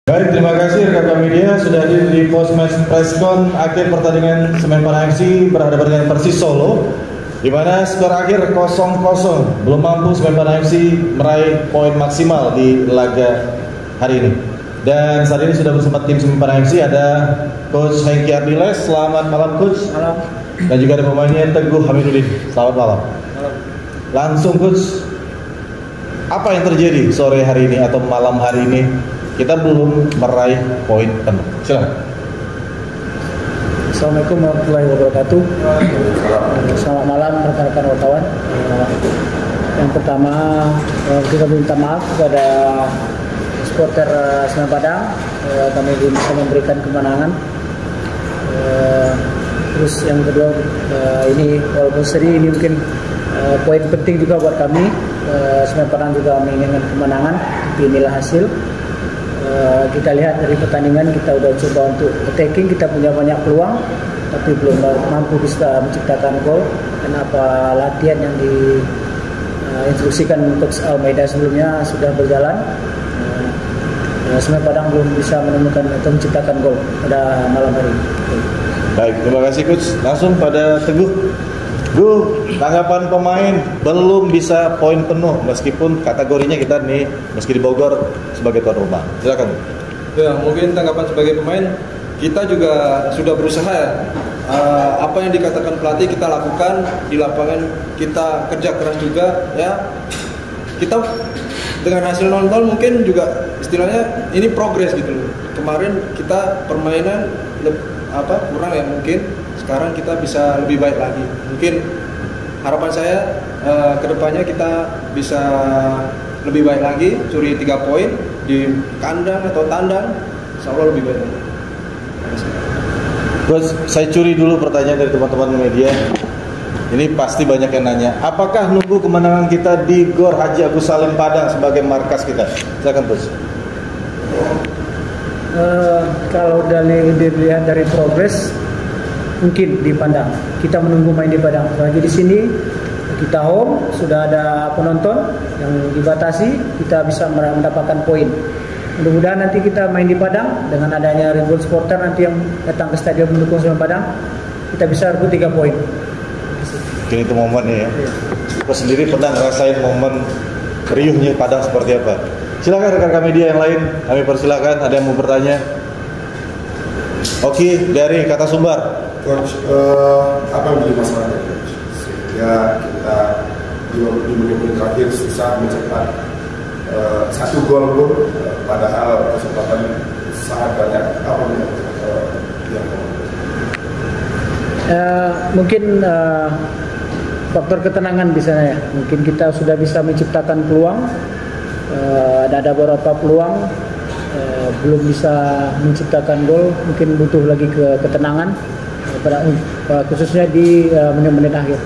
Baik, terima kasih rekan media sudah hadir di post match presscon akhir pertandingan Semen Padang FC berhadapan dengan Persis Solo, di mana skor akhir 0-0. Belum mampu Semen Padang FC meraih poin maksimal di laga hari ini. Dan saat ini sudah bersama tim Semen Padang FC ada Coach Hengki Ardiles. Selamat malam Coach. Malam. Dan juga ada pemainnya Teguh Hamiduddin. Selamat malam. Malam. Langsung Coach, apa yang terjadi sore hari ini atau malam hari ini? Kita belum meraih poin penuh. Silakan. Assalamualaikum warahmatullahi wabarakatuh. Selamat malam rekan-rekan wartawan. Yang pertama kita minta maaf kepada supporter Semen Padang. Kami belum bisa memberikan kemenangan. Terus yang kedua, ini walaupun sedih, ini mungkin poin penting juga buat kami. Semen Padang juga menginginkan kemenangan, tapi inilah hasil. Kita lihat dari pertandingan, kita udah coba untuk attacking, kita punya banyak peluang tapi belum mampu bisa menciptakan gol. Kenapa latihan yang diinstruksikan Coach Almeida sebelumnya sudah berjalan, Semen Padang belum bisa menemukan atau menciptakan gol pada malam hari ini. Baik, terima kasih Coach. Langsung pada Teguh. Tanggapan pemain belum bisa poin penuh meskipun kategorinya kita nih meski di Bogor sebagai tuan rumah. Silakan. Ya, mungkin tanggapan sebagai pemain, kita juga sudah berusaha ya. Apa yang dikatakan pelatih kita lakukan di lapangan, kita kerja keras juga ya. Kita dengan hasil 0-0 mungkin juga istilahnya ini progres gitu loh. Kemarin kita permainan kurang ya, mungkin sekarang kita bisa lebih baik lagi. Mungkin harapan saya kedepannya kita bisa lebih baik lagi, curi 3 poin di kandang atau tandang, insya Allah lebih baik lagi. Bos, saya curi dulu pertanyaan dari teman-teman media. Ini pasti banyak yang nanya, apakah nunggu kemenangan kita di Gor Haji Agus Salim Padang sebagai markas kita? Silakan Bos. Kalau dilihat dari progres, mungkin di Padang. Kita menunggu main di Padang. Lagi di sini kita home, sudah ada penonton yang dibatasi, kita bisa mendapatkan poin. Mudah-mudahan nanti kita main di Padang dengan adanya ribuan supporter nanti yang datang ke stadion mendukung Semen Padang, kita bisa rebut 3 poin. Mungkin itu momennya ya. Kita sendiri pernah ngerasain momen riuhnya Padang seperti apa. Silakan rekan media yang lain, kami persilakan. Ada yang mau bertanya? Oke, dari Kata Sumbar. Coach, apa yang menjadi masalahnya Coach? Sehingga kita di menit-menit terakhir susah mencetak 1 gol pun, padahal kesempatan sangat banyak. Apa yang mungkin faktor ketenangan di sana ya. Mungkin kita sudah bisa menciptakan peluang, ada beberapa peluang, belum bisa menciptakan gol. Mungkin butuh lagi ketenangan, khususnya di menit-menit akhir.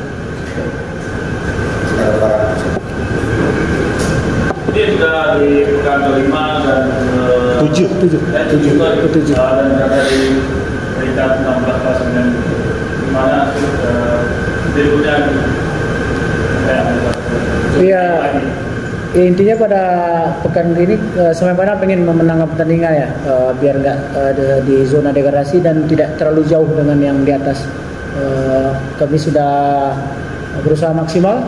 Jadi sudah di pekan ke-5 dan 7 dan dari peringkat 16 klasemen di mana berikutnya Iya. Intinya pada pekan ini Semen Padang pengen memenangkan pertandingan ya, biar nggak di zona degradasi dan tidak terlalu jauh dengan yang di atas. Kami sudah berusaha maksimal.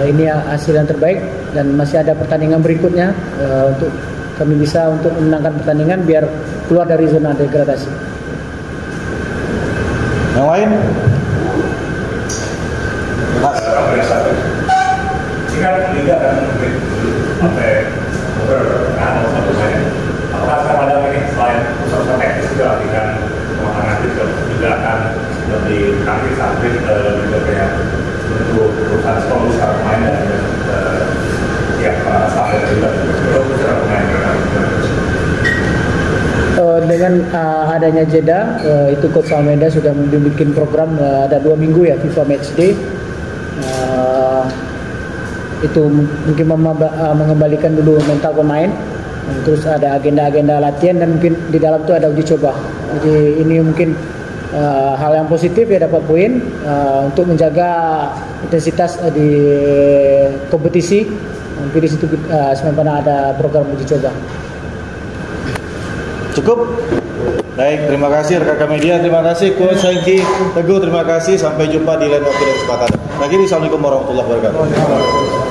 Ini hasil yang terbaik dan masih ada pertandingan berikutnya untuk kami bisa untuk memenangkan pertandingan biar keluar dari zona degradasi. Yang lain? Ini kan liga kan sampai apakah Semen Padang ini selain usaha teknis juga latihan pemahaman juga akan lebih tampil juga kayak untuk perusahaan sekolah secara pemain dan tiap staff juga secara pemain. Dengan adanya jeda, itu Coach Almeida sudah membuat program ada 2 minggu ya, FIFA Match Day. Itu mungkin mengembalikan dulu mental pemain, terus ada agenda-agenda latihan dan mungkin di dalam itu ada uji coba. Jadi ini mungkin hal yang positif ya, dapat poin untuk menjaga intensitas di kompetisi. Mungkin di situ Semen Padang ada program uji coba. Cukup? Baik, terima kasih rekan media, terima kasih Coach Hengki Teguh, terima kasih. Sampai jumpa di lain waktu dan kesempatan. Assalamualaikum warahmatullahi wabarakatuh.